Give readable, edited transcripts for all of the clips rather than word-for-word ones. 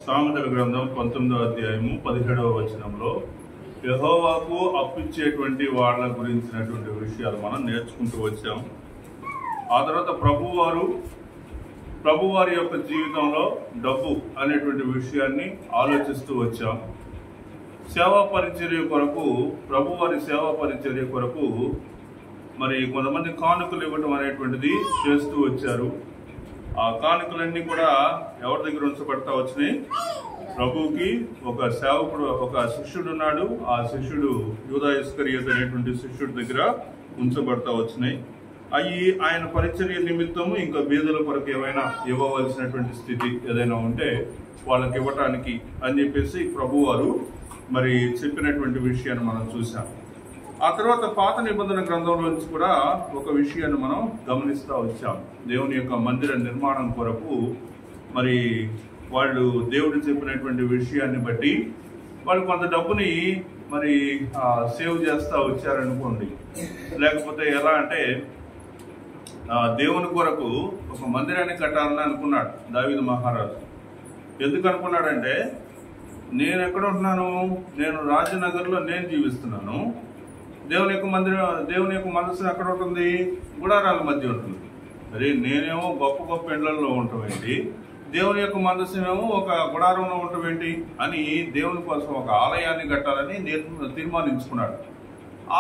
సామెతల గ్రంథం 19వ అధ్యాయము 17వ వచనంలో యెహోవాకు అప్పిచ్చేటువంటి వాళ్ళ గురించినటువంటి విషయాలు మనం నేర్చుకుంటూ వచ్చాం. ఆ తర్వాత ప్రభువారి యొక్క జీవితంలో డబ్బు అనేటువంటి విషయాన్ని ఆలోచిస్తూ వచ్చాం. సేవా పరిచర్య కొరకు, ప్రభువారి సేవా పరిచర్య కొరకు మరి కొంతమంది కానుకలు ఇవ్వటం అనేటువంటిది చేస్తూ వచ్చారు. ఆ కానుకలన్నీ కూడా ఎవరి దగ్గర ఉంచబడతా వచ్చినాయి? ప్రభువుకి ఒక సేవకుడు, ఒక శిష్యుడు ఉన్నాడు. ఆ శిష్యుడు యూదా ఇస్కరియోతు అనేటువంటి శిష్యుడి దగ్గర ఉంచబడతా వచ్చినాయి. అవి ఆయన పరిచర్య నిమిత్తము ఇంకా బీదల కొరకు ఏమైనా ఇవ్వవలసినటువంటి స్థితి ఏదైనా ఉంటే వాళ్ళకి ఇవ్వటానికి అని చెప్పేసి ప్రభువారు మరి చెప్పినటువంటి విషయాన్ని మనం చూసాం. ఆ తర్వాత పాత నిబంధన గ్రంథంలో నుంచి కూడా ఒక విషయాన్ని మనం గమనిస్తూ వచ్చాం. దేవుని యొక్క మందిర నిర్మాణం కొరకు మరి వాళ్ళు దేవుడు చెప్పినటువంటి విషయాన్ని బట్టి వాళ్ళు కొంత డబ్బుని మరి సేవ్ చేస్తూ వచ్చారనుకోండి. లేకపోతే ఎలా అంటే దేవుని కొరకు ఒక మందిరాన్ని కట్టాలని అనుకున్నాడు దావీదు మహారాజు. ఎందుకు అనుకున్నాడంటే, నేను ఎక్కడ ఉంటున్నాను? నేను రాజనగర్లో నేను జీవిస్తున్నాను. దేవుని యొక్క మనసు ఎక్కడ ఉంటుంది? గుడారాల మధ్య ఉంటుంది. మరి నేనేమో గొప్ప గొప్ప ఇండ్లలో ఉండటం ఏంటి, దేవుని యొక్క మనసునేమో ఒక గుడారంలో ఉండటం ఏంటి అని దేవుని కోసం ఒక ఆలయాన్ని కట్టాలని తీర్మానించుకున్నాడు.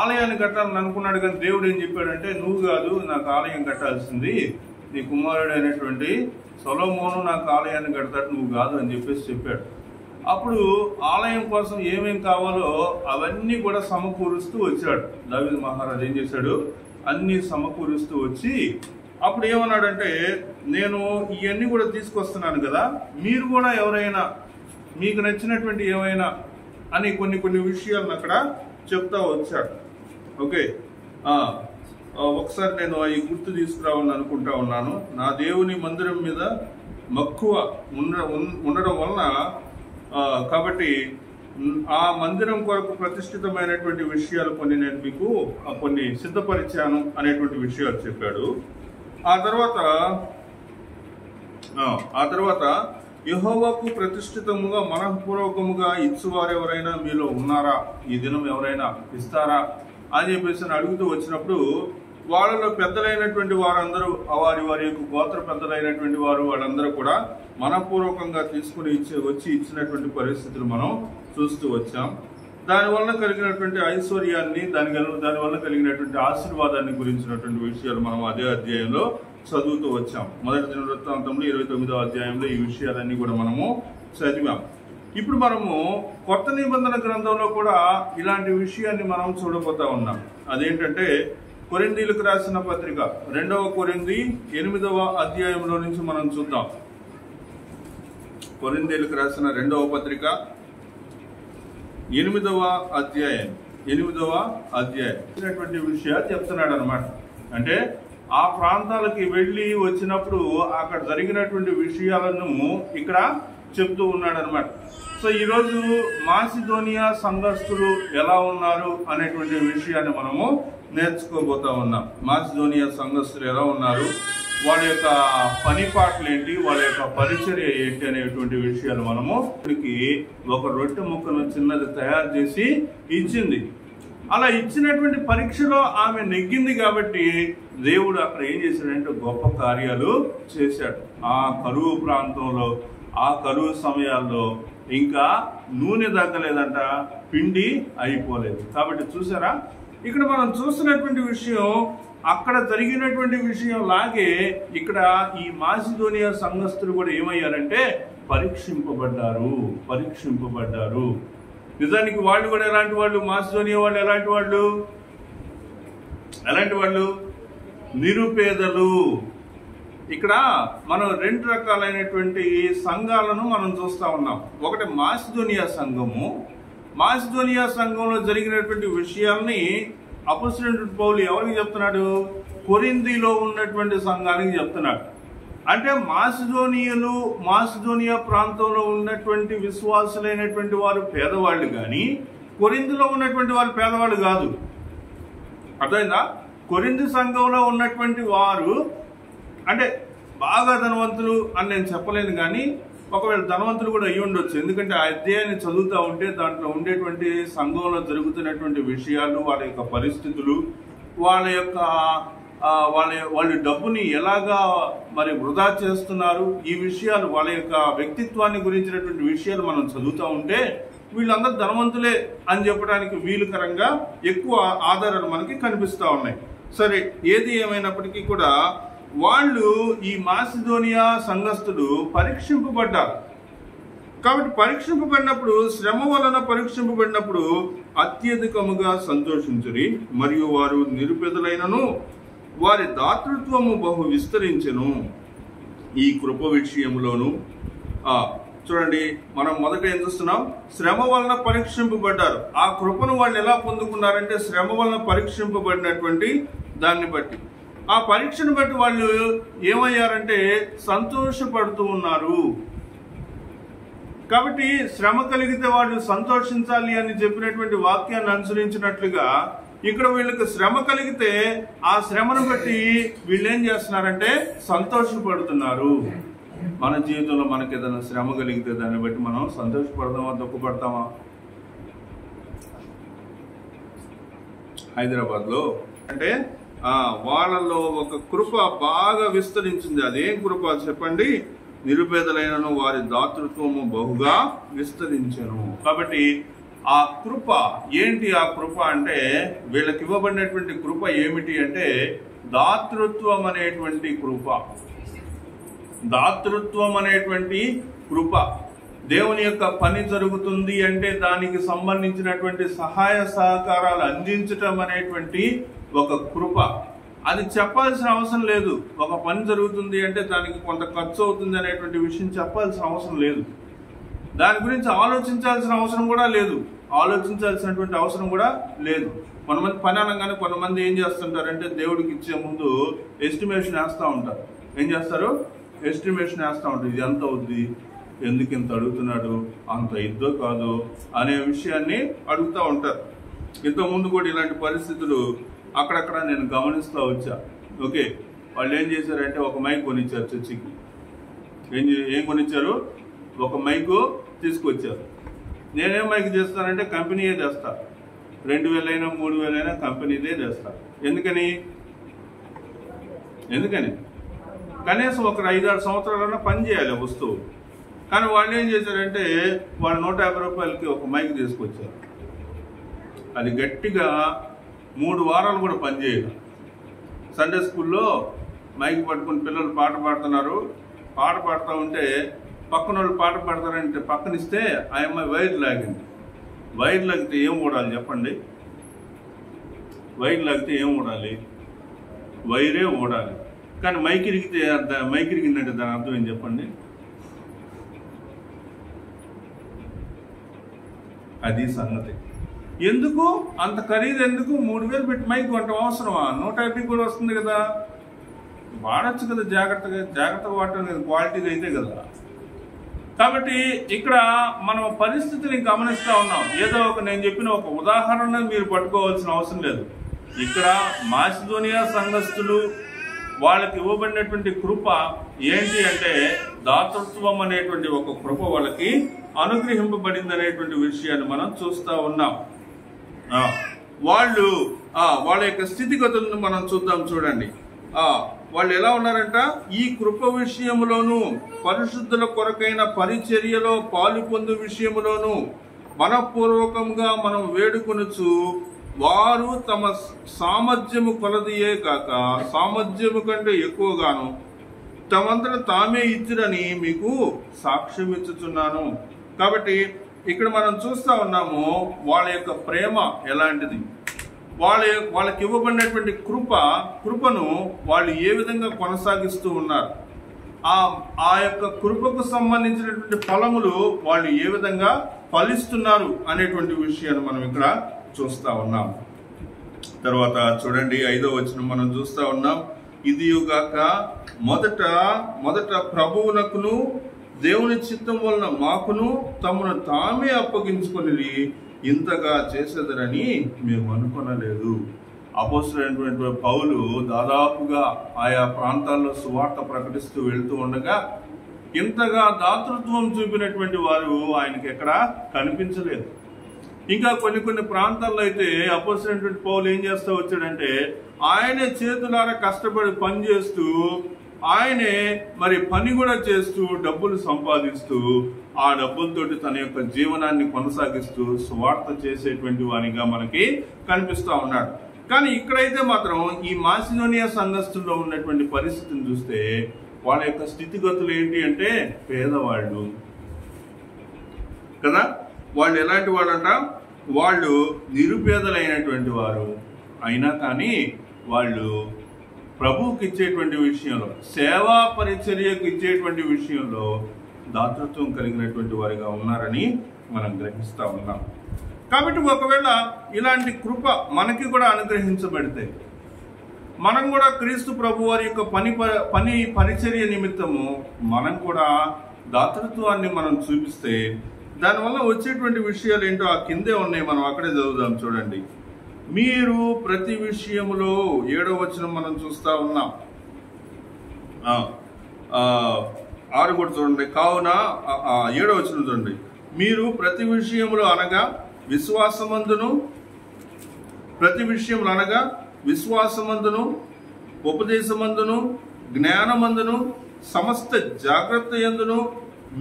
ఆలయాన్ని కట్టాలని అనుకున్నాడు. కానీ దేవుడు ఏం చెప్పాడంటే, నువ్వు కాదు నాకు ఆలయం కట్టాల్సింది, నీ కుమారుడు అయినటువంటి సొలొమోను నాకు ఆలయాన్ని కడతాడు, నువ్వు కాదు అని చెప్పాడు. అప్పుడు ఆలయం కోసం ఏమేం కావాలో అవన్నీ కూడా సమకూరుస్తూ వచ్చాడు దావీదు మహారాజు. ఏం చేశాడు? అన్ని సమకూరుస్తూ వచ్చి అప్పుడు ఏమన్నాడంటే, నేను ఇవన్నీ కూడా తీసుకొస్తున్నాను కదా, మీరు కూడా ఎవరైనా మీకు నచ్చినటువంటి ఏమైనా అని కొన్ని విషయాలను అక్కడ చెప్తా వచ్చాడు. ఓకే, ఒకసారి నేను అవి గుర్తు తీసుకురావాలని అనుకుంటా ఉన్నాను. నా దేవుని మందిరం మీద మక్కువ ఉండడం వలన కాబట్టి ఆ మందిరం కొరకు ప్రతిష్ఠితమైనటువంటి విషయాలు కొన్ని నేను మీకు కొన్ని సిద్ధపరిచాను అనేటువంటి విషయాలు చెప్పాడు. ఆ తర్వాత యెహోవాకు ప్రతిష్ఠితముగా మనఃపూర్వకముగా ఇచ్చువారు ఎవరైనా మీలో ఉన్నారా? ఈ దినం ఎవరైనా ఇస్తారా అని చెప్పేసి అడుగుతూ వచ్చినప్పుడు వాళ్ళలో పెద్దలైనటువంటి వారందరూ, వారి యొక్క గోత్ర పెద్దలైనటువంటి వారు, వాళ్ళందరూ కూడా మనపూర్వకంగా తీసుకుని వచ్చి ఇచ్చినటువంటి పరిస్థితులు మనం చూస్తూ వచ్చాం. దానివల్ల కలిగినటువంటి ఐశ్వర్యాన్ని, దానివల్ల కలిగినటువంటి ఆశీర్వాదాన్ని గురించినటువంటి విషయాలు మనం అదే అధ్యాయంలో చదువుతూ వచ్చాం. మొదటి దినవృత్తాంతంలో 29వ అధ్యాయంలో ఈ విషయాలన్నీ కూడా మనము చదివాం. ఇప్పుడు మనము కొత్త నిబంధన గ్రంథంలో కూడా ఇలాంటి విషయాన్ని మనం చూడబోతా ఉన్నాం. అదేంటంటే, కొరింథీయులకు రాసిన పత్రిక 2వ కొరింథీ 8వ అధ్యాయంలో నుంచి మనం చూద్దాం. కొరింథీయులకు రాసిన 2వ పత్రిక 8వ అధ్యాయం విషయాలు చెప్తున్నాడు అనమాట. అంటే ఆ ప్రాంతాలకి వెళ్ళి వచ్చినప్పుడు అక్కడ జరిగినటువంటి విషయాలను ఇక్కడ చెప్తూ ఉన్నాడు అనమాట. సో ఈరోజు మాసిదోనియా సంఘస్థులు ఎలా ఉన్నారు అనేటువంటి విషయాన్ని మనము నేర్చుకోబోతా ఉన్నాం. మాసిదోనియా సంఘస్థులు ఎలా ఉన్నారు, వాళ్ళ యొక్క పని పాటలు ఏంటి, వాళ్ళ యొక్క పరిచర్య ఏంటి అనేటువంటి విషయాలు మనము ఒక రొట్టె ముక్కను చిన్నది తయారు చేసి ఇచ్చింది. అలా ఇచ్చినటువంటి పరీక్షలో ఆమె నెగ్గింది కాబట్టి దేవుడు అక్కడ ఏం చేశాడంటే గొప్ప కార్యాలు చేశాడు. ఆ కరువు ప్రాంతంలో, ఆ కరువు సమయాల్లో ఇంకా నూనె తగ్గలేదంట, పిండి అయిపోలేదు. కాబట్టి చూసారా, ఇక్కడ మనం చూస్తున్నటువంటి విషయం అక్కడ జరిగినటువంటి విషయం లాగే ఇక్కడ ఈ మాసిదోనియా సంఘస్థులు కూడా ఏమయ్యారంటే పరీక్షింపబడ్డారు. నిజానికి వాళ్ళు కూడా ఎలాంటి వాళ్ళు? మాసిదోనియా వాళ్ళు ఎలాంటి వాళ్ళు? నిరుపేదలు. ఇక్కడ మనం 2 రకాలైనటువంటి సంఘాలను మనం చూస్తా ఉన్నాం. ఒకటి మాసిదోనియా సంఘము. మాసిదోనియా సంఘంలో జరిగినటువంటి విషయాల్ని అపోస్తలుడైన పౌలు ఎవరికి చెప్తున్నాడు? కొరింథీలో ఉన్నటువంటి సంఘానికి చెప్తున్నాడు. అంటే మాసిదోనియా ప్రాంతంలో ఉన్నటువంటి విశ్వాసులైనటువంటి వారు పేదవాళ్ళు, కానీ కొరింథీలో ఉన్నటువంటి వారు పేదవాళ్ళు కాదు. అర్థమైందా? కొరింథీ సంఘంలో ఉన్నటువంటి వారు అంటే బాగా ధనవంతులు అని నేను చెప్పలేను, కానీ ఒకవేళ ధనవంతులు కూడా అయ్యి ఉండొచ్చు. ఎందుకంటే ఆ అధ్యాయాన్ని చదువుతూ ఉంటే దాంట్లో ఉండేటువంటి సంఘంలో జరుగుతున్నటువంటి విషయాలు, వాళ్ళ యొక్క పరిస్థితులు, వాళ్ళ యొక్క వాళ్ళు డబ్బుని ఎలాగా మరి వృధా చేస్తున్నారు, ఈ విషయాలు, వాళ్ళ యొక్క వ్యక్తిత్వాన్ని గురించినటువంటి విషయాలు మనం చదువుతూ ఉంటే వీళ్ళందరూ ధనవంతులే అని చెప్పడానికి వీలుకరంగా ఎక్కువ ఆధారాలు మనకి కనిపిస్తూ ఉన్నాయి. సరే, ఏది ఏమైనప్పటికీ కూడా వాళ్ళు ఈ మాసిదోనియా సంఘస్థులు పరీక్షింపబడ్డారు. కాబట్టి పరీక్షింపబడినప్పుడు, శ్రమ వలన పరీక్షింపబడినప్పుడు అత్యధికముగా సంతోషించురి, మరియు వారు నిరుపేదలైనను వారి దాతృత్వము బహు విస్తరించెను. ఈ కృప విషయంలోను చూడండి, మనం మొదట ఏం చూస్తున్నాం? శ్రమ వలన పరీక్షింపబడ్డారు. ఆ కృపను వాళ్ళు ఎలా పొందుకున్నారంటే శ్రమ వలన పరీక్షింపబడినటువంటి దాన్ని బట్టి, ఆ పరీక్షను బట్టి వాళ్ళు ఏమయ్యారంటే సంతోషపడుతూ ఉన్నారు. కాబట్టి శ్రమ కలిగితే వాళ్ళు సంతోషించాలి అని చెప్పినటువంటి వాక్యాన్ని అనుసరించినట్లుగా ఇక్కడ వీళ్ళకి శ్రమ కలిగితే ఆ శ్రమను బట్టి వీళ్ళు ఏం చేస్తున్నారంటే సంతోషపడుతున్నారు. మన జీవితంలో మనకి ఏదైనా శ్రమ కలిగితే దాన్ని బట్టి మనం సంతోషపడతామా, దుఃఖపడతామా? హైదరాబాద్లో అంటే వాళ్ళలో ఒక కృప బాగా విస్తరించింది. అదేం కృప చెప్పండి? నిరుపేదలైనను వారి దాతృత్వము బహుగా విస్తరించెను. కాబట్టి ఆ కృప ఏంటి? ఆ కృప అంటే వీళ్ళకి ఇవ్వబడినటువంటి కృప ఏమిటి అంటే దాతృత్వం అనేటువంటి కృప. దాతృత్వం అనేటువంటి కృప. దేవుని యొక్క పని జరుగుతుంది అంటే దానికి సంబంధించినటువంటి సహాయ సహకారాలు అందించటం అనేటువంటి ఒక కృప. అది చెప్పాల్సిన అవసరం లేదు. ఒక పని జరుగుతుంది అంటే దానికి కొంత ఖర్చు అవుతుంది అనేటువంటి విషయం చెప్పాల్సిన అవసరం లేదు. దాని గురించి ఆలోచించాల్సిన అవసరం కూడా లేదు. ఆలోచించాల్సినటువంటి అవసరం కూడా లేదు. కొంతమంది పని అనగానే కొంతమంది ఏం చేస్తుంటారంటే దేవుడికి ఇచ్చే ముందు ఎస్టిమేషన్ వేస్తూ ఉంటారు. ఏం చేస్తారు? ఎస్టిమేషన్ వేస్తూ ఉంటారు. ఇది ఎంత అవుద్ది, ఎందుకు ఇంత అడుగుతున్నాడు, అంత ఇద్దో కాదు అనే విషయాన్ని అడుగుతూ ఉంటారు. ఇంతకుముందు కూడా ఇలాంటి పరిస్థితులు అక్కడక్కడ నేను గమనిస్తూ వచ్చా. ఓకే, వాళ్ళు ఏం చేశారంటే ఒక మైక్ కొనిచ్చారు చర్చికి. ఏం కొనిచ్చారు? ఒక మైకు తీసుకొచ్చారు. నేనేం మైక్ చేస్తానంటే కంపెనీయే చేస్తా. 2000 అయినా 3000 అయినా కంపెనీదే చేస్తా. ఎందుకని కనీసం ఒక 5-6 సంవత్సరాలైనా పని చేయాలి వస్తువు. కానీ వాళ్ళు ఏం చేశారంటే వాళ్ళు 150 రూపాయలకి ఒక మైక్ తీసుకొచ్చారు. అది గట్టిగా 3 వారాలు కూడా పనిచేయదు. సండే స్కూల్లో మైక్ పట్టుకుని పిల్లలు పాట పాడుతున్నారు. పాట పాడుతూ ఉంటే పక్కన వాళ్ళు పాట పాడతారంటే పక్కనిస్తే ఆ అమ్మాయి వైర్ లాగింది. వైర్ లాగితే ఏం ఊడాలి చెప్పండి? వైర్ లాగితే ఏం ఊడాలి? వైరే ఊడాలి. కానీ మైక్ ఇరిగిందంటే దాని అర్థం ఏం చెప్పండి? అది సంగతి. ఎందుకు అంత ఖరీదు? ఎందుకు 3000 పెట్టి మైక్ కొంటాం? అవసరమా? 150 కూడా వస్తుంది కదా, వాడచ్చు కదా. జాగ్రత్తగా వాడటం క్వాలిటీగా అయితే కదా. కాబట్టి ఇక్కడ మనం పరిస్థితిని గమనిస్తూ ఉన్నాం. ఏదో నేను చెప్పిన ఒక ఉదాహరణ మీరు పట్టుకోవాల్సిన అవసరం లేదు. ఇక్కడ మాసిదోనియా సంఘస్థులు వాళ్ళకి ఇవ్వబడినటువంటి కృప ఏంటి అంటే దాతృత్వం అనేటువంటి ఒక కృప వాళ్ళకి అనుగ్రహింపబడింది అనేటువంటి విషయాన్ని మనం చూస్తూ ఉన్నాం. వాళ్ళ యొక్క స్థితిగతులను మనం చూద్దాం. చూడండి, వాళ్ళు ఎలా ఉన్నారంట? ఈ కృప విషయంలోను పరిశుద్ధుల కొరకైన పరిచర్యలో పాలు పొందు విషయంలోను మనపూర్వకంగా మనం వేడుకొనుచు వారు తమ సామర్థ్యము కొలదియే కాక సామర్థ్యము కంటే ఎక్కువగాను తమంతట తామే ఇచ్చిరని మీకు సాక్ష్యం ఇచ్చుచున్నాను. కాబట్టి ఇక్కడ మనం చూస్తా ఉన్నాము వాళ్ళ యొక్క ప్రేమ ఎలాంటిది, వాళ్ళకి ఇవ్వబడినటువంటి కృపను వాళ్ళు ఏ విధంగా కొనసాగిస్తూ ఉన్నారు, ఆ యొక్క కృపకు సంబంధించినటువంటి ఫలములు వాళ్ళు ఏ విధంగా ఫలిస్తున్నారు అనేటువంటి విషయాన్ని మనం ఇక్కడ చూస్తా ఉన్నాం. తర్వాత చూడండి 5వ వచనం మనం చూస్తా ఉన్నాం. ఇదియుగాక మొదట ప్రభువునకును దేవుని చిత్తం వలన మాకును తమను తామే అప్పగించుకొని ఇంతగా చేసేదరని మేము అనుకొనలేదు. అపోస్తలుడైనటువంటి పౌలు దాదాపుగా ఆయా ప్రాంతాల్లో సువార్త ప్రకటిస్తూ వెళ్తూ ఉండగా ఇంతగా దాతృత్వం చూపినటువంటి వారు ఆయనకి ఎక్కడ కనిపించలేదు. ఇంకా కొన్ని ప్రాంతాల్లో అయితే అపోస్తలుడైనటువంటి పౌలు ఏం చేస్తూ వచ్చాడంటే, ఆయనే చేతులారా కష్టపడి పని చేస్తూ, ఆయనే మరి పని కూడా చేస్తూ డబ్బులు సంపాదిస్తూ, ఆ డబ్బులతోటి తన యొక్క జీవనాన్ని కొనసాగిస్తూ స్వార్థ చేసేటువంటి వానిగా మనకి కనిపిస్తూ ఉన్నాడు. కానీ ఇక్కడైతే మాత్రం ఈ మాసిదోనియా సంఘస్థుల్లో ఉన్నటువంటి పరిస్థితిని చూస్తే వాళ్ళ యొక్క స్థితిగతులు ఏంటి అంటే పేదవాళ్ళు కదా. వాళ్ళు ఎలాంటి వాళ్ళంట, వాళ్ళు నిరుపేదలైనటువంటి వారు. అయినా కానీ వాళ్ళు ప్రభువుకి ఇచ్చేటువంటి విషయంలో, సేవా పరిచర్యకు ఇచ్చేటువంటి విషయంలో దాతృత్వం కలిగినటువంటి వారిగా ఉన్నారని మనం గ్రహిస్తూ ఉన్నాం. కాబట్టి ఒకవేళ ఇలాంటి కృప మనకి కూడా అనుగ్రహించబడితే, మనం కూడా క్రీస్తు ప్రభు వారి యొక్క పని పరిచర్య నిమిత్తము మనం కూడా దాతృత్వాన్ని మనం చూపిస్తే దానివల్ల వచ్చేటువంటి విషయాలు ఏంటో ఆ కిందే ఉన్నాయి, మనం అక్కడే చదువుదాం. చూడండి, మీరు ప్రతి విషయములో 7వ వచనం మనం చూస్తా ఉన్నాం. 6 కూడా చూడండి. కావున 7వ వచనం చూడండి, మీరు ప్రతి విషయములో అనగా విశ్వాసమందును ఉపదేశమందును జ్ఞానమందును సమస్త జాగ్రత్త యందును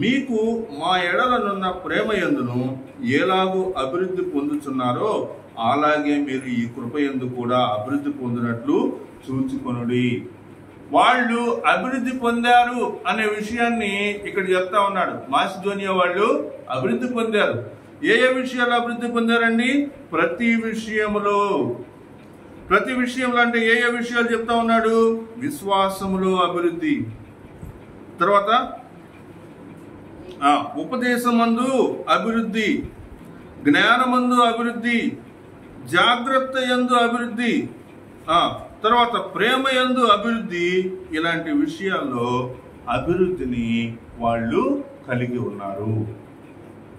మీకు మా ఎడలనున్న ప్రేమ యందును ఎలాగూ అభివృద్ధి పొందుచున్నారో అలాగే మీరు ఈ కృపయందు కూడా అభివృద్ధి పొందినట్లు చూచుకొనుడి. వాళ్ళు అభివృద్ధి పొందారు అనే విషయాన్ని ఇక్కడ చెప్తా ఉన్నాడు. మాసిదోనియా వాళ్ళు అభివృద్ధి పొందారు. ఏ విషయాలు అభివృద్ధి పొందారండి? ప్రతి విషయంలో అంటే ఏ విషయాలు చెప్తా ఉన్నాడు? విశ్వాసములో అభివృద్ధి, తర్వాత ఉపదేశమందు అభివృద్ధి, జ్ఞానమందు అభివృద్ధి, జాగ్రత్త యందు అభివృద్ధి, తర్వాత ప్రేమ యందు అభివృద్ధి. ఇలాంటి విషయాల్లో అభివృద్ధిని వాళ్ళు కలిగి ఉన్నారు.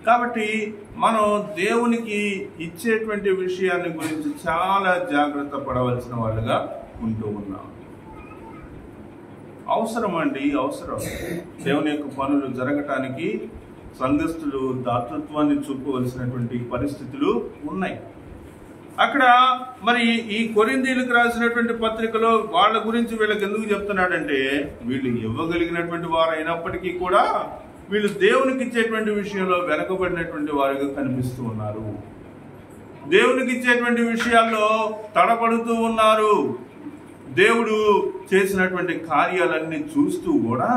కాబట్టి మనం దేవునికి ఇచ్చేటువంటి విషయాన్ని గురించి చాలా జాగ్రత్త పడవలసిన వాళ్ళుగా ఉంటూ ఉన్నాం. అవసరం దేవుని యొక్క పనులు జరగటానికి సంఘస్థులు దాతృత్వాన్ని చూపవలసినటువంటి పరిస్థితులు ఉన్నాయి. అక్కడ మరి ఈ కొరింథీయులకు రాసినటువంటి పత్రికలో వాళ్ళ గురించి వీళ్ళకి ఎందుకు చెప్తున్నాడంటే, వీళ్ళు ఇవ్వగలిగినటువంటి వారు అయినప్పటికీ కూడా వీళ్ళు దేవునికి ఇచ్చేటువంటి విషయంలో వెనకబడినటువంటి వారుగా కనిపిస్తూ ఉన్నారు. దేవునికి ఇచ్చేటువంటి విషయాల్లో తడబడుతూ ఉన్నారు. దేవుడు చేసినటువంటి కార్యాలన్నీ చూస్తూ కూడా,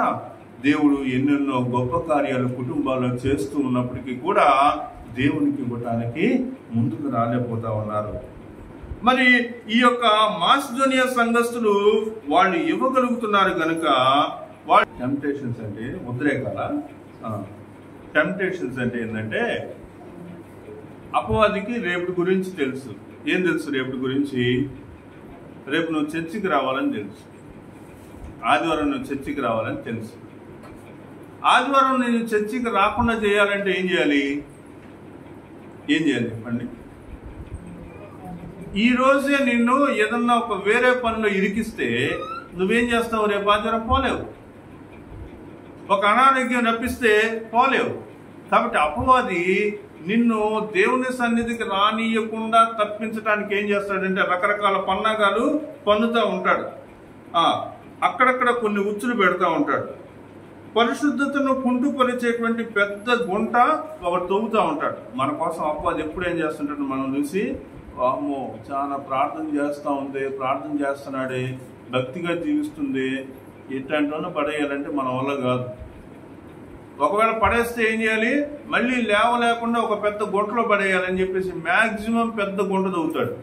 దేవుడు ఎన్నెన్నో గొప్ప కార్యాలు కుటుంబాల్లో చేస్తూ ఉన్నప్పటికీ కూడా దేవునికి ఇవ్వటానికి ముందుకు రాలేకపోతా ఉన్నారు. మరి ఈ యొక్క మాసిదోనియా సంఘస్థులు వాళ్ళు ఇవ్వగలుగుతున్నారు కనుక వాళ్ళు టెంప్టేషన్స్ అంటే ఉద్రేకాల టెంప్టేషన్స్ అంటే ఏంటంటే, అపవాదికి రేపటి గురించి తెలుసు. ఏం తెలుసు రేపటి గురించి? రేపు నువ్వు చర్చికి రావాలని తెలుసు, ఆదివారం నువ్వు చర్చికి రావాలని తెలుసు. ఆదివారం నేను చర్చికి రాకుండా చేయాలంటే ఏం చేయాలి చెప్పండి? ఈ రోజే నిన్ను ఏదన్నా ఒక వేరే పనిలో ఇరికిస్తే నువ్వేం చేస్తావు? రేపు ఆదివారం పోలేవు. ఒక అనారోగ్యం రప్పిస్తే పోలేవు. కాబట్టి అపవాది నిన్ను దేవుని సన్నిధికి రానియకుండా తప్పించడానికి ఏం చేస్తాడంటే రకరకాల పన్నాగాలు పన్నుతూ ఉంటాడు. అక్కడక్కడ కొన్ని ఉచ్చులు పెడతా ఉంటాడు. పరిశుద్ధతను కుంటుపరిచేటువంటి పెద్ద గుంట ఒకటి తవ్వుతూ ఉంటాడు. మన కోసం అపవాది ఎప్పుడు ఏం చేస్తుంటాడు? మనం చూసి, అమ్మో చాలా ప్రార్థన చేస్తున్నాడే, భక్తిగా జీవిస్తుంది, ఇట్లాంటి పడేయాలంటే మన వల్ల కాదు. ఒకవేళ పడేస్తే ఏం చేయాలి? మళ్ళీ లేవలేకుండా ఒక పెద్ద గుంటలో పడేయాలని చెప్పేసి మ్యాక్సిమం పెద్ద గుంట తవ్వుతాడు.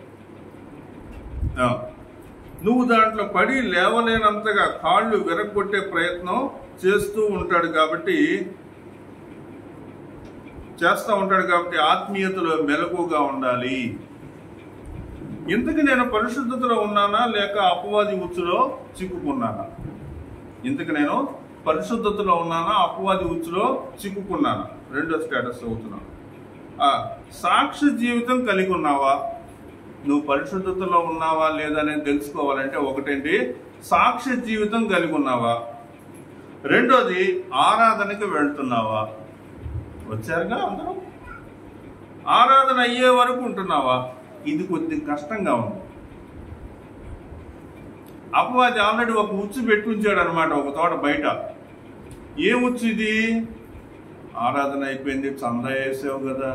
నువ్వు దాంట్లో పడి లేవలేనంతగా కాళ్ళు విరగొట్టే ప్రయత్నం చేస్తూ ఉంటాడు. కాబట్టి ఆత్మీయతలో మెలకుగా ఉండాలి. ఇంతకు నేను పరిశుద్ధతలో ఉన్నానా లేక అపవాది ఉచ్చులో చిక్కుకున్నానా? పరిశుద్ధతలో ఉన్నానా, అపవాది ఉచ్చులో చిక్కుకున్నానా? రెండో స్టేటస్ అవుతున్నాను. సాక్షి జీవితం కలిగి ఉన్నావా? నువ్వు పరిశుద్ధతలో ఉన్నావా లేదా అనేది తెలుసుకోవాలంటే ఒకటేంటి, సాక్ష్య జీవితం కలిగి ఉన్నావా? రెండోది, ఆరాధనకి వెళ్తున్నావా? వచ్చారుగా అందరూ, ఆరాధన అయ్యే వరకు ఉంటున్నావా? ఇది కొద్ది కష్టంగా ఉంది. అపవాది ఆల్రెడీ ఒక ఉచ్చు పెట్టి ఉంచాడు అనమాట ఒక తోట బయట. ఏ ఉచ్చు ఇది? ఆరాధన అయిపోయింది, చందా వేసావు కదా,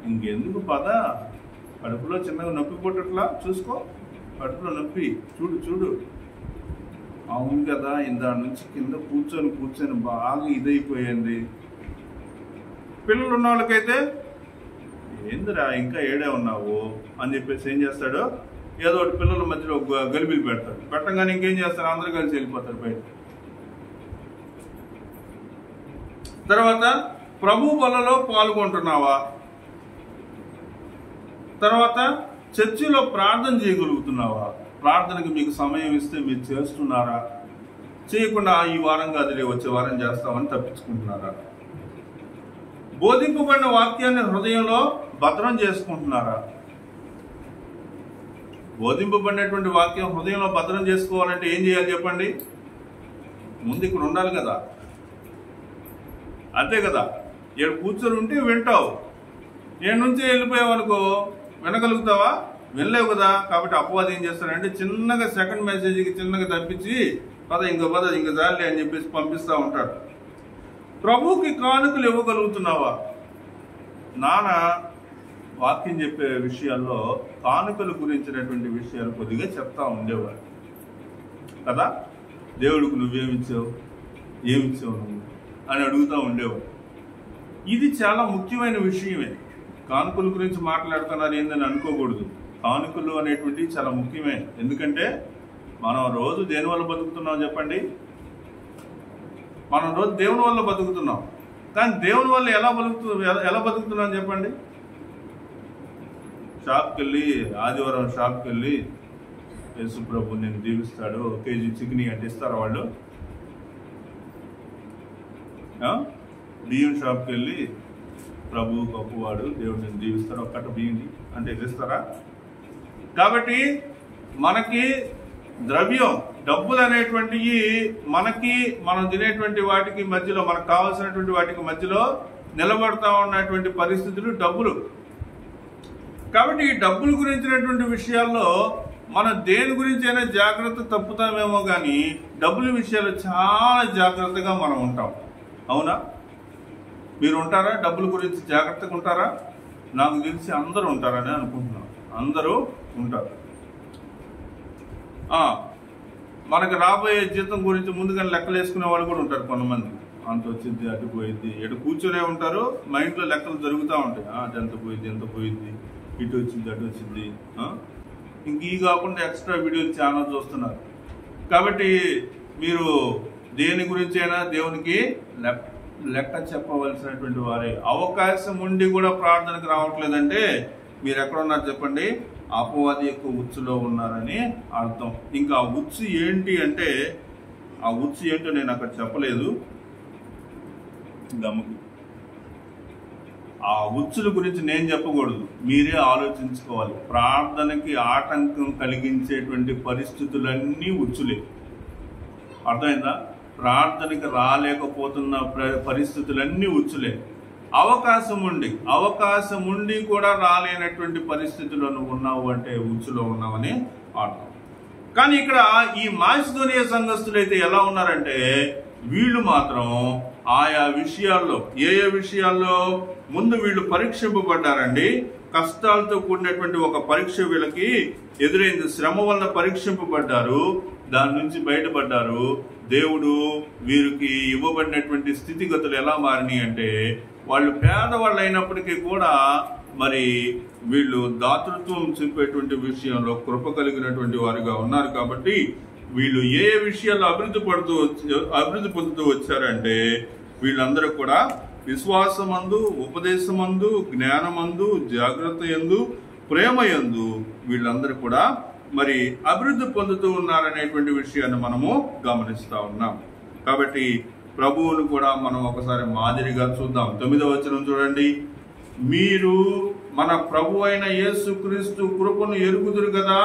ఇంకెందుకు పద, కడుపులో చిన్నగా నొప్పి పుట్టట్లా, చూసుకో కడుపులో నొప్పి, చూడు చూడు, అవును కదా, ఇందా నుంచి కింద కూర్చొని బాగా ఇదైపోయింది. పిల్లలు ఉన్న వాళ్ళకైతే ఏందిరా ఇంకా ఏడే ఉన్నావు అని చెప్పేసి ఏం చేస్తాడు, ఏదో ఒకటి పిల్లల మధ్యలో గలిబిలి పెడతాడు. పెట్టగానే ఇంకేం చేస్తారు, అందరూ కలిసి వెళ్ళిపోతారు బయట. తర్వాత ప్రభు బలలో పాల్గొంటున్నావా? తర్వాత చర్చిలో ప్రార్థన చేయగలుగుతున్నావా? ప్రార్థనకి మీకు సమయం ఇస్తే మీరు చేస్తున్నారా? చేయకుండా ఈ వారం కాదులే వచ్చే వారం చేస్తామని తప్పించుకుంటున్నారా? బోధింపబడిన వాక్యాన్ని హృదయంలో భద్రం చేసుకుంటున్నారా? బోధింపబడినటువంటి వాక్యం హృదయంలో భద్రం చేసుకోవాలంటే ఏం చేయాలి చెప్పండి? ముందు ఇక్కడ ఉండాలి కదా, అంతే కదా. ఇక్కడ కూర్చొని ఉంటే వింటావు, నేను నుంచి వెళ్ళిపోయావు అనుకో వినగలుగుతావా? వినలేవు కదా. కాబట్టి అపవాది ఏం చేస్తాడంటే చిన్నగా సెకండ్ మెసేజ్కి చిన్నగా తప్పించి పద ఇంక చాలే అని చెప్పేసి పంపిస్తూ ఉంటాడు. ప్రభువుకి కానుకలు ఇవ్వగలుగుతున్నావా? నాన్న వాక్యం చెప్పే విషయాల్లో కానుకల గురించినటువంటి విషయాలు కొద్దిగా చెప్తా ఉండేవాడు కదా. దేవుడికి నువ్వేమిచ్చావు, ఏమిచ్చావు నువ్వు అని అడుగుతూ ఉండేవాడు. ఇది చాలా ముఖ్యమైన విషయమే. కానుకల గురించి మాట్లాడుతున్నారు ఏందని అనుకోకూడదు. కానుకలు అనేటువంటివి చాలా ముఖ్యమే. ఎందుకంటే మనం రోజు దేని వల్ల బతుకుతున్నాం చెప్పండి? మనం రోజు దేవుని వల్ల బతుకుతున్నాం. కానీ దేవుని వల్ల ఎలా బతుకుతున్నాం చెప్పండి? షాప్కి వెళ్ళి, ఆదివారం షాప్కి వెళ్ళి యేసుప్రభు నేను దీవిస్తాడు, కేజీ చికెన్ అంటే ఇస్తారా వాళ్ళు? బియ్యం షాప్కి వెళ్ళి ప్రభు గొప్పవాడు, దేవుడు నేను దీవిస్తాడు, ఒక్కట బియ్యం అంటే ఇస్తారా? కాబట్టి మనకి ద్రవ్యం, డబ్బులు అనేటువంటివి మనకి, మనం తినేటువంటి వాటికి మధ్యలో, మనకు కావాల్సినటువంటి వాటికి మధ్యలో నిలబడతా ఉన్నటువంటి పరిస్థితులు డబ్బులు. కాబట్టి ఈ డబ్బుల గురించినటువంటి విషయాల్లో మనం దేని గురించి అయినా జాగ్రత్త తప్పుతామేమో కానీ డబ్బుల విషయాలు చాలా జాగ్రత్తగా మనం ఉంటాం. అవునా? మీరు ఉంటారా? డబ్బుల గురించి జాగ్రత్తగా ఉంటారా? నాకు తెలిసి అందరూ ఉంటారని అనుకుంటున్నాను. అందరూ ఉంటారు. మనకు రాబోయే జీతం గురించి ముందుగానే లెక్కలు వేసుకునే వాళ్ళు కూడా ఉంటారు. కొంతమంది అంత వచ్చింది, అటు పోయింది, ఇటు కూర్చొనే ఉంటారు, మైండ్లో లెక్కలు జరుగుతూ ఉంటాయి. అది ఎంత పోయింది, ఇటు వచ్చింది, అటు వచ్చింది. ఇంక ఈ కాకుండా ఎక్స్ట్రా వీడియోలు చాలా చూస్తున్నారు. కాబట్టి మీరు దేని గురించి అయినా దేవునికి లెక్క చెప్పవలసినటువంటి వారే. అవకాశం ఉండి కూడా ప్రార్థనకు రావట్లేదంటే మీరు ఎక్కడ ఉన్నారు చెప్పండి? అపవాది యొక్క ఉచ్చులో ఉన్నారని అర్థం. ఇంకా ఆ ఉచ్చు ఏంటి అంటే, ఆ ఉచ్చు ఏంటో నేను అక్కడ చెప్పలేదు, గమకు. ఆ ఉచ్చుల గురించి నేను చెప్పకూడదు, మీరే ఆలోచించుకోవాలి. ప్రార్థనకి ఆటంకం కలిగించేటువంటి పరిస్థితులన్నీ ఉచ్చులే. అర్థమైందా? ప్రార్థనకి రాలేకపోతున్న పరిస్థితులన్నీ ఉచ్చులే. అవకాశం ఉండి కూడా రాలేనటువంటి పరిస్థితుల్లో నువ్వు ఉన్నావు అంటే ఉచ్చులో ఉన్నావని అర్థం. కానీ ఇక్కడ ఈ మాసిదోనియా సంఘస్థులు అయితే ఎలా ఉన్నారంటే, వీళ్ళు మాత్రం ఆయా విషయాల్లో, ఏ విషయాల్లో ముందు వీళ్ళు పరీక్షింపబడ్డారండి. కష్టాలతో కూడినటువంటి ఒక పరీక్ష వీళ్ళకి ఎదురైంది. శ్రమ వలన పరీక్షింపబడ్డారు, దాని నుంచి బయటపడ్డారు. దేవుడు వీరికి ఇవ్వబడినటువంటి స్థితిగతులు ఎలా మారినాయి అంటే, వాళ్ళు పేదవాళ్ళు అయినప్పటికీ కూడా మరి వీళ్ళు దాతృత్వం చూపేటువంటి విషయంలో కృప కలిగినటువంటి వారుగా ఉన్నారు. కాబట్టి వీళ్ళు ఏ విషయాల్లో అభివృద్ధి పొందుతూ వచ్చారంటే, వీళ్ళందరూ కూడా విశ్వాసమందు, ఉపదేశమందు, జ్ఞానమందు, జాగ్రత్త యందు, ప్రేమ యందు వీళ్ళందరూ కూడా మరి అభివృద్ధి పొందుతూ ఉన్నారనేటువంటి విషయాన్ని మనము గమనిస్తా ఉన్నాం. కాబట్టి ప్రభువును కూడా మనం ఒకసారి మాదిరిగా చూద్దాం. 9వ వచనం చూడండి. మీరు మన ప్రభు అయిన యేసుక్రీస్తు కృపను ఎరుగుదురు కదా,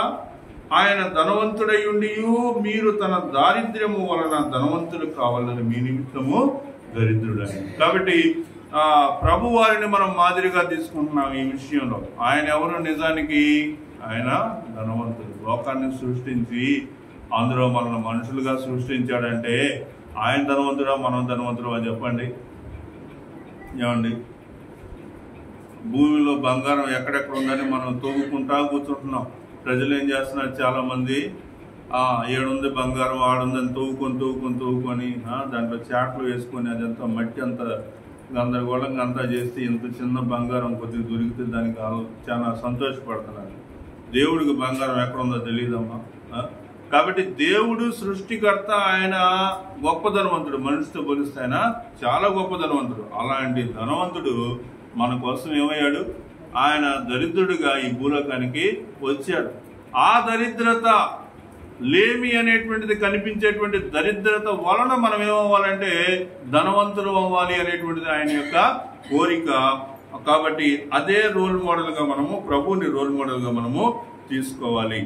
ఆయన ధనవంతుడై ఉండియు మీరు తన దారిద్ర్యము వలన ధనవంతులు కావాలని మీ నిమిత్తము దరిద్రుడని. కాబట్టి ప్రభు వారిని మనం మాదిరిగా తీసుకుంటున్నాం ఈ విషయంలో. ఆయన ఎవరు? నిజానికి ఆయన ధనవంతుడు. లోకాన్ని సృష్టించి అందులో మనల్ని మనుషులుగా సృష్టించాడంటే ఆయన ధనవంతుడా మనం ధనవంతుడు అని చెప్పండి. ఏమండి, భూమిలో బంగారం ఎక్కడెక్కడ ఉందని మనం తవ్వుకుంటా కూర్చుంటున్నాం. ప్రజలు ఏం చేస్తున్నారు? చాలా మంది ఏడుంది బంగారం ఆడుందని తవ్వుకొని దాంట్లో చాట్లు వేసుకొని అదంతా మట్టి అంతా గందరగోళంగా అంతా చేస్తే ఇంత చిన్న బంగారం కొద్దిగా దొరికితే దానికి చాలా సంతోషపడుతున్నారు. దేవుడికి బంగారం ఎక్కడుందో తెలియదమ్మా. కాబట్టి దేవుడు సృష్టికర్త, ఆయన గొప్ప ధనవంతుడు. మనిషితో పోలిస్తే ఆయన చాలా గొప్ప ధనవంతుడు. అలాంటి ధనవంతుడు మన కోసం ఏమయ్యాడు? ఆయన దరిద్రుడిగా ఈ భూలోకానికి వచ్చాడు. ఆ దరిద్రత, లేమి అనేటువంటిది కనిపించేటువంటి దరిద్రత వలన మనం ఏమవ్వాలంటే ధనవంతులు అవ్వాలి అనేటువంటిది ఆయన యొక్క కోరిక. కాబట్టి అదే రోల్ మోడల్గా మనము, ప్రభువుని రోల్ మోడల్గా మనము తీసుకోవాలి.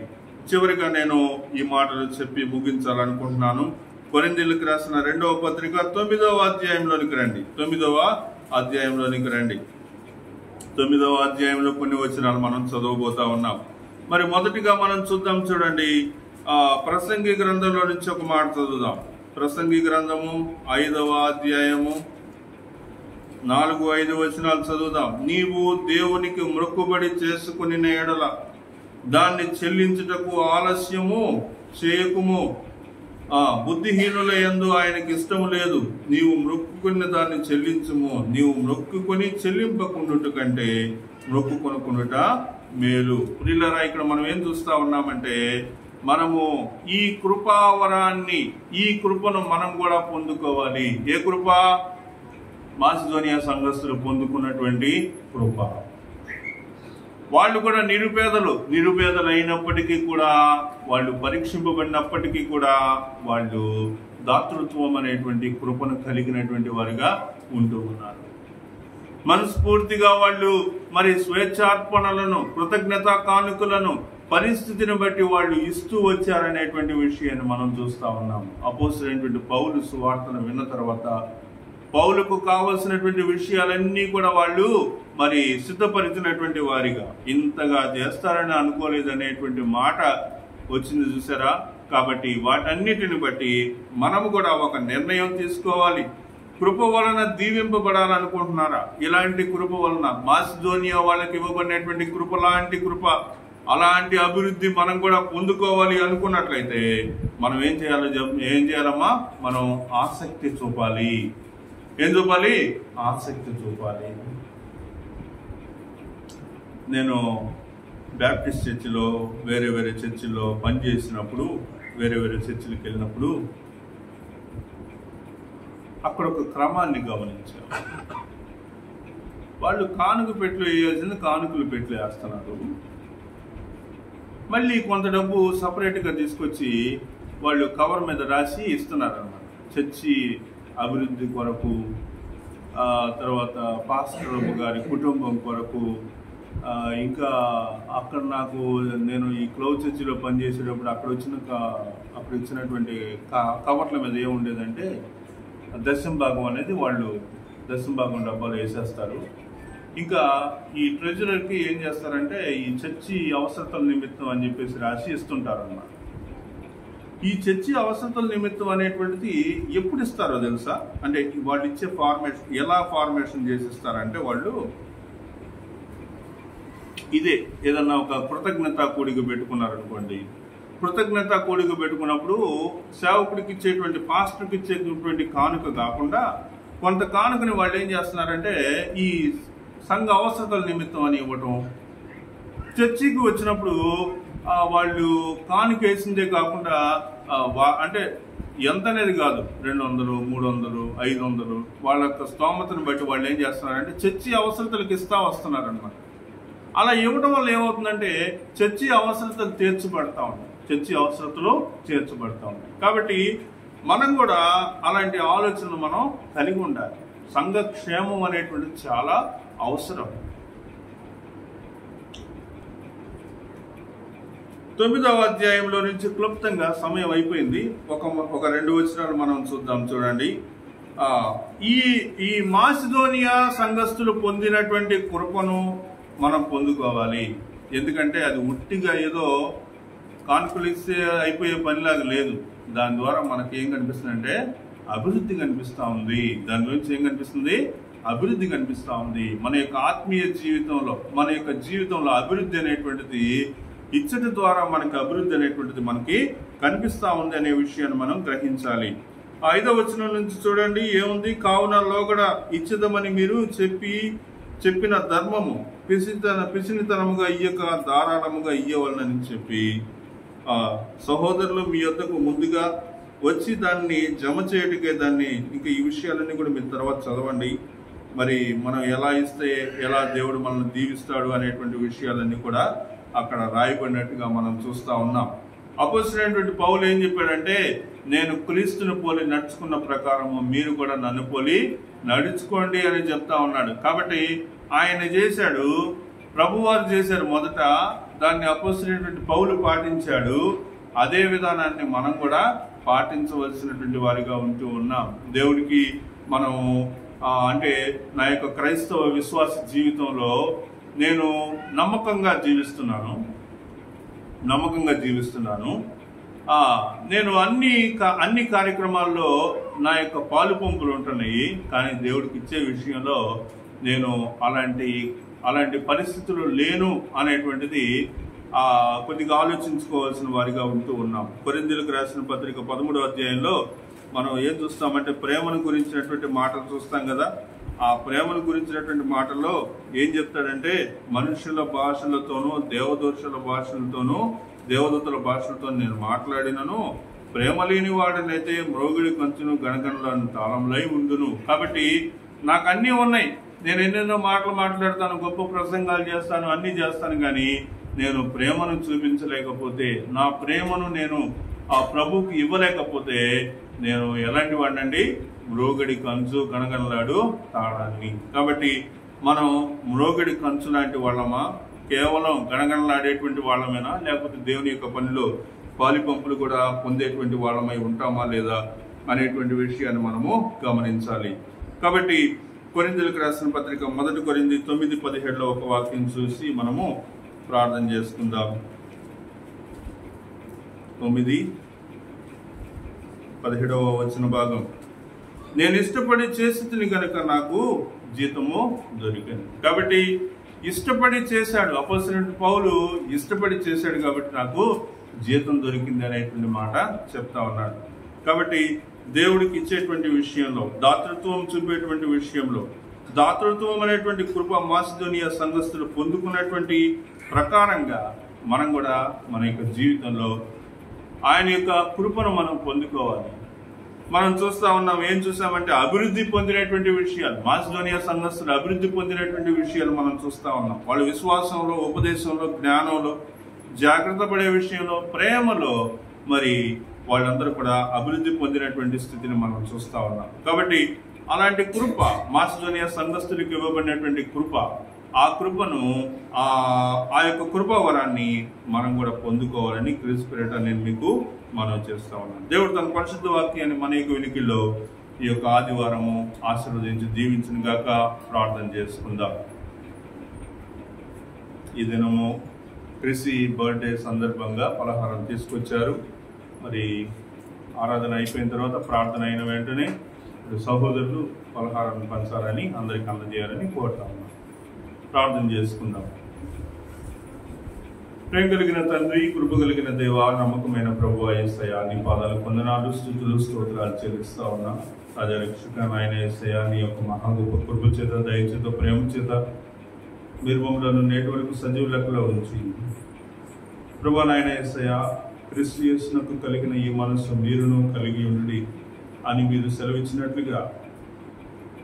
చివరిగా నేను ఈ మాటలు చెప్పి ముగించాలనుకుంటున్నాను. కొరింథీయులకు రాసిన 2వ పత్రిక 9వ అధ్యాయంలోనికి రండి. 9వ అధ్యాయంలో కొన్ని వచనాలు మనం చదవబోతా ఉన్నాం. మరి మొదటిగా మనం చూద్దాం. చూడండి, ప్రసంగి గ్రంథంలో నుంచి ఒక మాట చదువుదాం. ప్రసంగి గ్రంథము 5వ అధ్యాయము 4-5 వచనాలు చదువుదాం. నీవు దేవునికి మొక్కుబడి చేసుకుని ఎడల దాన్ని చెల్లించుటకు ఆలస్యము చేయకుము. బుద్ధిహీనుల యందు ఆయనకి ఇష్టము లేదు. నీవు మొక్కుకున్న దాన్ని చెల్లించుము. నీవు మొక్కుకొని చెల్లింపకుండుట కంటే మొక్కుకొనుకుండుట మేలు. ప్రియులారా, ఇక్కడ మనం ఏం చూస్తా ఉన్నామంటే, మనము ఈ కృపావరాన్ని, ఈ కృపను మనం కూడా పొందుకోవాలి. ఏ కృప? మాసిదోనియా సంఘస్థులు పొందుకున్నటువంటి కృప. వాళ్ళు కూడా నిరుపేదలు అయినప్పటికీ కూడా, వాళ్ళు పరీక్షింపబడినప్పటికీ కూడా వాళ్ళు దాతృత్వం అనేటువంటి కృపను కలిగినటువంటి వారిగా ఉంటూ ఉన్నారు. మనస్ఫూర్తిగా వాళ్ళు మరి స్వేచ్ఛార్పణలను, కృతజ్ఞతా కానుకలను పరిస్థితిని బట్టి వాళ్ళు ఇస్తూ వచ్చారనేటువంటి విషయాన్ని మనం చూస్తా ఉన్నాము. అపోస్తలుడైనటువంటి పౌలు సువార్తను విన్న తర్వాత పౌలుకు కావలసినటువంటి విషయాలన్నీ కూడా వాళ్ళు మరి సిద్ధపరిచినటువంటి వారిగా, ఇంతగా చేస్తారని అనుకోలేదనేటువంటి మాట వచ్చింది చూసారా. కాబట్టి వాటన్నిటిని బట్టి మనము కూడా ఒక నిర్ణయం తీసుకోవాలి. కృప వలన దీవింపబడాలనుకుంటున్నారా? ఇలాంటి కృప వలన, మాసిదోనియా వాళ్ళకి ఇవ్వబడినటువంటి కృప లాంటి కృప, అలాంటి అభివృద్ధి మనం కూడా పొందుకోవాలి అనుకున్నట్లయితే మనం ఏం చేయాలమ్మా? మనం ఆసక్తి చూపాలి. ఏం చూపాలి? ఆసక్తి చూపాలి. నేను బ్యాప్టిస్ట్ చర్చిలో, వేరే చర్చిలో పనిచేసినప్పుడు, వేరే చర్చిలకు వెళ్ళినప్పుడు అక్కడ ఒక క్రమాన్ని గమనించాను. వాళ్ళు కానుక పెట్లు వేయాల్సింది కానుకలు పెట్లు వేస్తున్నారు. మళ్ళీ కొంత డబ్బు సపరేట్గా తీసుకొచ్చి వాళ్ళు కవర్ మీద రాసి ఇస్తున్నారు అన్నమాట. చర్చి అభివృద్ధి కొరకు, తర్వాత పాస్టర్ గారి కుటుంబం కొరకు, ఇంకా అక్కడ నేను ఈ క్లౌజ్ చర్చిలో పనిచేసేటప్పుడు అక్కడ ఇచ్చినటువంటి కవర్ల మీద ఏముండేదంటే దశమ భాగం అనేది వాళ్ళు దశమ భాగం డబ్బాలు వేసేస్తారు. ఇంకా ఈ ట్రెజరర్కి ఏం చేస్తారంటే ఈ చర్చి అవసరతల నిమిత్తం అని చెప్పేసి రాసి ఇస్తుంటారు అన్నమాట. ఈ చర్చి అవసరతల నిమిత్తం అనేటువంటిది ఎప్పుడు ఇస్తారో తెలుసా? అంటే వాళ్ళు ఇచ్చే ఫార్మేషన్ ఎలా ఫార్మేషన్ చేసి ఇస్తారంటే, వాళ్ళు ఇదే ఏదన్నా ఒక కృతజ్ఞతా కూడిక పెట్టుకున్నారనుకోండి. కృతజ్ఞతా కూడిక పెట్టుకున్నప్పుడు సేవకుడికి ఇచ్చేటువంటి, పాస్టర్కి ఇచ్చేటువంటి కానుక కాకుండా కొంత కానుకని వాళ్ళు ఏం చేస్తున్నారంటే ఈ సంఘ అవసరతల నిమిత్తం అని ఇవ్వటం. చర్చికి వచ్చినప్పుడు వాళ్ళు కానుక వేసిందే కాకుండా అంటే ఎంత అనేది కాదు, 200, 300, 500 వాళ్ళ యొక్క స్తోమతను బట్టి వాళ్ళు ఏం చేస్తున్నారంటే చర్చి అవసరతలకు ఇస్తా వస్తున్నారనమాట. అలా ఇవ్వడం వల్ల ఏమవుతుందంటే చర్చి అవసరతలు తీర్చబడతా ఉంటాయి, చర్చి అవసరతలు చేర్చబడతా ఉంటాయి. కాబట్టి మనం కూడా అలాంటి ఆలోచనలు మనం కలిగి ఉండాలి. సంఘ క్షేమం అనేటువంటిది చాలా అవసరం. 9వ అధ్యాయంలో నుంచి క్లుప్తంగా సమయం అయిపోయింది. ఒక 2 వచనాలు మనం చూద్దాం. చూడండి, ఈ మాసిదోనియా సంఘస్థులు పొందినటువంటి కృపను మనం పొందుకోవాలి. ఎందుకంటే అది ఉట్టిగా ఏదో కాన్ఫ్లిక్ట్స్ అయిపోయే పనిలాగా లేదు. దాని ద్వారా మనకి ఏం కనిపిస్తుంది అంటే అభివృద్ధి కనిపిస్తూ ఉంది. దాని గురించి ఏం కనిపిస్తుంది? అభివృద్ధి కనిపిస్తూ ఉంది. మన యొక్క ఆత్మీయ జీవితంలో అభివృద్ధి అనేటువంటిది ఇచ్చటి ద్వారా మనకి అభివృద్ధి అనేటువంటిది మనకి కనిపిస్తూ ఉంది అనే విషయాన్ని మనం గ్రహించాలి. 5వ వచనం నుంచి చూడండి ఏముంది? కావున లోగడ ఇచ్చదమని మీరు చెప్పిన ధర్మము పిసినితనముగా ఇయ్యక ధారాళముగా ఇయ్యవలనని చెప్పి సహోదరులు మీ యొద్దకు ముందుగా వచ్చి దాన్ని జమ చేయటకే దాన్ని ఇంకా ఈ విషయాలన్నీ కూడా మీరు తర్వాత చదవండి. మరి మనం ఎలా ఇస్తే ఎలా దేవుడు మనల్ని దీవిస్తాడు అనేటువంటి విషయాలన్నీ కూడా అక్కడ రాయబడినట్టుగా మనం చూస్తూ ఉన్నాం. అపోస్తలుడైనటువంటి పౌలు ఏం చెప్పాడంటే, నేను క్రీస్తుని పోలి నడుచుకున్న ప్రకారము మీరు కూడా నన్ను పోలి నడుచుకోండి అని చెప్తా ఉన్నాడు. కాబట్టి ఆయన చేశాడు, ప్రభువారు చేశారు మొదట, దాన్ని అపోస్తలుడైనటువంటి పౌలు పాటించాడు. అదే విధానాన్ని మనం కూడా పాటించవలసినటువంటి వారిగా ఉంటూ ఉన్నాం. దేవుడికి మనం అంటే నా యొక్క క్రైస్తవ విశ్వాస జీవితంలో నేను నమ్మకంగా జీవిస్తున్నాను. నేను అన్ని కార్యక్రమాల్లో నా యొక్క పాలు పంపులు ఉంటున్నాయి. కానీ దేవుడికి ఇచ్చే విషయంలో నేను అలాంటి పరిస్థితులు లేను అనేటువంటిది కొద్దిగా ఆలోచించుకోవాల్సిన వారిగా ఉంటూ ఉన్నాం. కొరింథీయులకు రాసిన పత్రిక 13వ అధ్యాయంలో మనం ఏం చూస్తామంటే ప్రేమను గురించినటువంటి మాటలు చూస్తాం కదా. ఆ ప్రేమను గురించినటువంటి మాటల్లో ఏం చెప్తాడంటే, మనుషుల భాషలతోనూ దేవదూషల భాషలతోనూ దేవదూతల భాషలతో నేను మాట్లాడినను, ప్రేమ లేని వాడినైతే మ్రోగిడి కంచును గణగణలను తాళంలై ఉండును. కాబట్టి నాకు అన్నీ ఉన్నాయి, నేను ఎన్నెన్నో మాటలు మాట్లాడతాను, గొప్ప ప్రసంగాలు చేస్తాను, అన్నీ చేస్తాను. కానీ నేను ప్రేమను చూపించలేకపోతే, నా ప్రేమను నేను ఆ ప్రభువుకి ఇవ్వలేకపోతే నేను ఎలాంటి వాడినండి? మ్రోగడి కంచు గణగణలాడు తాళాన్ని. కాబట్టి మనం మ్రోగడి కంచు లాంటి వాళ్ళమా, కేవలం గణగణలాడేటువంటి వాళ్ళమేనా, లేకపోతే దేవుని యొక్క పనిలో పాలిపంపులు కూడా పొందేటువంటి వాళ్ళమై ఉంటామా లేదా అనేటువంటి విషయాన్ని మనము గమనించాలి. కాబట్టి కొరింథీయులకు రాసిన పత్రిక 1 కొరింథీ 9:17 ఒక వాక్యం చూసి మనము ప్రార్థన చేసుకుందాం. 9:17 వచన భాగం, నేను ఇష్టపడి చేసి కనుక నాకు జీతము దొరికింది. కాబట్టి ఇష్టపడి చేశాడు అపోస్తలుడైన పౌలు, ఇష్టపడి చేశాడు కాబట్టి నాకు జీతం దొరికింది అనేటువంటి మాట చెప్తా ఉన్నాడు. కాబట్టి దేవుడికి ఇచ్చేటువంటి విషయంలో, దాతృత్వం చూపేటువంటి విషయంలో, దాతృత్వం అనేటువంటి కృప మాసిదోనియా సంఘస్థులు పొందుకున్నటువంటి ప్రకారంగా మనం కూడా మన యొక్క జీవితంలో ఆయన యొక్క కృపను మనం పొందుకోవాలి. మనం చూస్తా ఉన్నాం, ఏం చూసామంటే అభివృద్ధి పొందినటువంటి విషయాలు, మాసిదోనియా సంఘస్థులు అభివృద్ధి పొందినటువంటి విషయాలు మనం చూస్తా ఉన్నాం. వాళ్ళ విశ్వాసంలో, ఉపదేశంలో, జ్ఞానంలో, జాగ్రత్త పడే విషయంలో, ప్రేమలో మరి వాళ్ళందరూ కూడా అభివృద్ధి పొందినటువంటి స్థితిని మనం చూస్తా ఉన్నాం. కాబట్టి అలాంటి కృప మాసిదోనియా సంఘస్థులకు ఇవ్వబడినటువంటి కృప, ఆ కృపను ఆ యొక్క కృపావరాన్ని మనం కూడా పొందుకోవాలని క్రీస్తు పేరిట నేను మీకు మనం చేస్తా ఉన్నాను. దేవుడు తన పరిశుద్ధ వాక్యాన్ని మన యొక్క వినికిల్లో ఈ యొక్క ఆదివారము ఆశీర్వదించి దీవించిన గాక ప్రార్థన చేసుకుందాం. ఈ దినము క్రిసి బర్త్డే సందర్భంగా పలహారం తీసుకొచ్చారు. మరి ఆరాధన అయిపోయిన తర్వాత ప్రార్థన అయిన వెంటనే సహోదరులు పలహారాన్ని పంచాలని, అందరికీ అందజేయాలని కోరుతా ఉన్నాం. ప్రార్థన చేసుకుందాం. ప్రేమ కలిగిన తండ్రి, కృప కలిగిన దేవ, నమ్మకమైన ప్రభువా యేసయ్యా, నీ పాదాలకు వందనాలు, స్తుతులు, స్తోత్రాలు చెల్లిస్తా ఉన్నా. రాజరక్షక నాయన యేసయ్యా, నీ యొక్క మహా గొప్ప కృప చేత, దయ చేత, ప్రేమ చేత మీరు మమ్మలను నేటి వరకు సజీవ లెక్కలో ఉంచి ప్రభువా నాయన యేసయ్యా, క్రీస్తు యేసునకు కలిగిన ఈ మనస్సు మీరును కలిగి ఉండి అని మీరు సెలవిచ్చినట్లుగా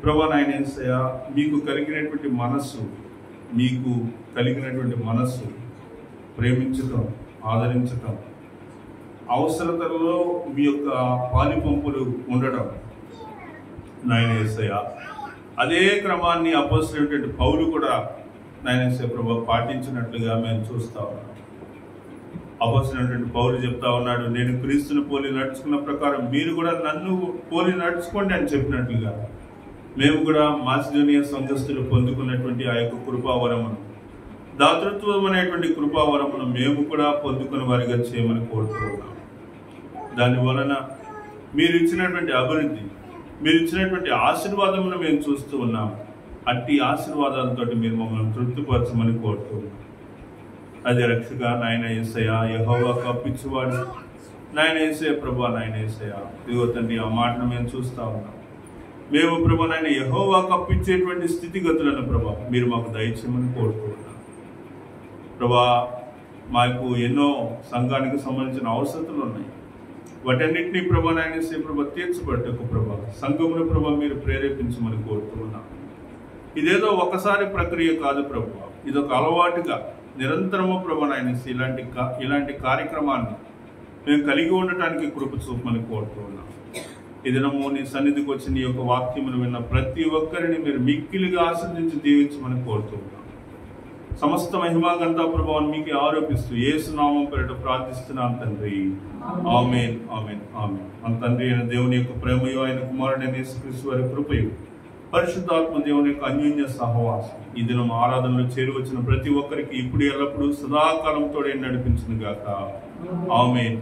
ప్రభువా నాయన యేసయ్యా, మీకు కలిగినటువంటి మనస్సు ప్రేమించటం, ఆదరించటం, అవసరతలలో మీ యొక్క పాలిపంపులు ఉండటం నాయన యేసయ్యా, అదే క్రమాన్ని అపోస్తలుడైనటువంటి పౌలు కూడా నాయన యేసయ్యా ప్రభువా పాటించినట్లుగా మేము చూస్తా ఉన్నాం. అపోస్తలుడైనటువంటి పౌలు చెప్తా ఉన్నాడు, నేను క్రీస్తుని పోలి నడుచుకున్న ప్రకారం మీరు కూడా నన్ను పోలి నడుచుకోండి అని చెప్పినట్లుగా మేము కూడా మాసిదోనియా సంఘస్థులు పొందుకున్నటువంటి ఆ యొక్క కృపావరమును, దాతృత్వం అనేటువంటి కృపావరమును మేము కూడా పొందుకున్న వారిగా చేయమని కోరుతున్నాం. దాని వలన మీరు ఇచ్చినటువంటి అభివృద్ధి, మీరు ఇచ్చినటువంటి ఆశీర్వాదమును మేము చూస్తూ ఉన్నాము. అట్టి ఆశీర్వాదాలతో మీరు మమ్మల్ని తృప్తిపరచమని కోరుతున్నాం. అదే రక్షగా నాయన యేసయ్యా, యెహోవా కప్పించువాడు నాయన యేసయ్య ప్రభా, నాయన యేసయ్యా ఇదిగో తండ్రి ఆ మాటను మేము చూస్తా ఉన్నాం. మేము ప్రభా నాయన యెహోవా కప్పించేటువంటి స్థితిగతులను ప్రభా మీరు మాకు దయచేయమని కోరుతున్నాం. ప్రభా మాకు ఎన్నో సంఘానికి సంబంధించిన అవసరతలు ఉన్నాయి. వాటన్నిటినీ ప్రభా నాయన యేసయ్య ప్రభా తీర్చబట్టకు ప్రభా సంఘమును ప్రభా మీరు ప్రేరేపించమని కోరుతున్నాం. ఇదేదో ఒకసారి ప్రక్రియ కాదు ప్రభా, ఇదొక అలవాటుగా నిరంతరము ప్రభా నాయన ఇలాంటి కార్యక్రమాన్ని మేము కలిగి ఉండటానికి కృప చూపమని కోరుతున్నాం. ఈ దినము నీ సన్నిధికి వచ్చి నీ యొక్క వాక్యమును విన్న ప్రతి ఒక్కరిని మీరు మిక్కిలిగా ఆశీర్వదించి దీవించమని కోరుతున్నాం. సమస్త మహిమాగంతా ప్రభావం మీకు ఆరోపిస్తూ యేసు నామం పేరిట ప్రార్థిస్తున్నాం తండ్రి. ఆమేన్, ఆమేన్, ఆమేన్. మన తండ్రి అయిన దేవుని యొక్క ప్రేమయు, ఆయన కుమారుడైన యేసుక్రీస్తు వారి కృపయు, పరిశుద్ధాత్మ దేవుని యొక్క అన్యోన్య సహవాసం ఈ దినం ఆరాధనలో చేరి వచ్చిన ప్రతి ఒక్కరికి ఇప్పుడు ఎల్లప్పుడూ సదాకాలంతో నడిపించును గాక. ఆమేన్.